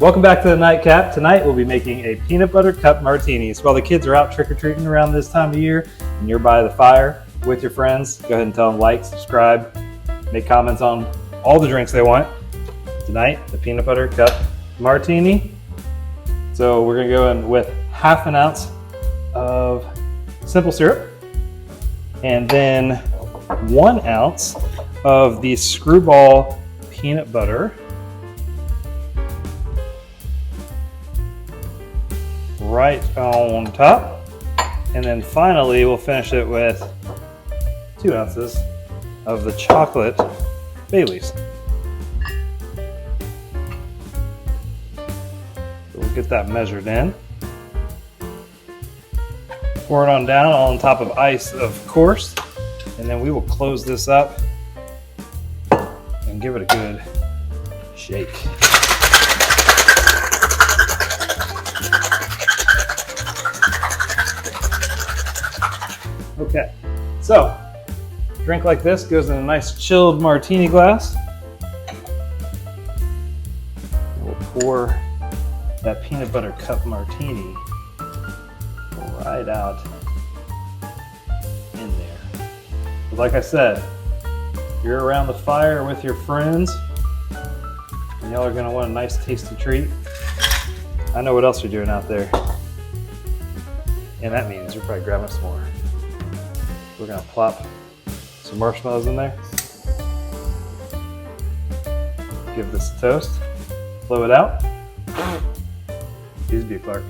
Welcome back to the Nightcap. Tonight we'll be making a peanut butter cup martini. So while the kids are out trick-or-treating around this time of year and you're by the fire with your friends, go ahead and tell them like, subscribe, make comments on all the drinks they want. Tonight, the peanut butter cup martini. So we're gonna go in with ½ ounce of simple syrup and then 1 ounce of the screwball peanut butter. Right on top. And then finally we'll finish it with 2 ounces of the chocolate Baileys. So we'll get that measured in. Pour it on down on top of ice, of course, and then we will close this up and give it a good shake. Okay, so drink like this goes in a nice chilled martini glass. And we'll pour that peanut butter cup martini right out in there. But like I said, you're around the fire with your friends and y'all are gonna want a nice tasty treat. I know what else you're doing out there. And that means you're probably grabbing some more. We're gonna plop some marshmallows in there. Give this a toast. Blow it out. Peace be, Clark.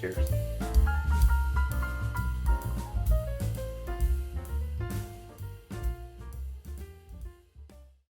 Cheers.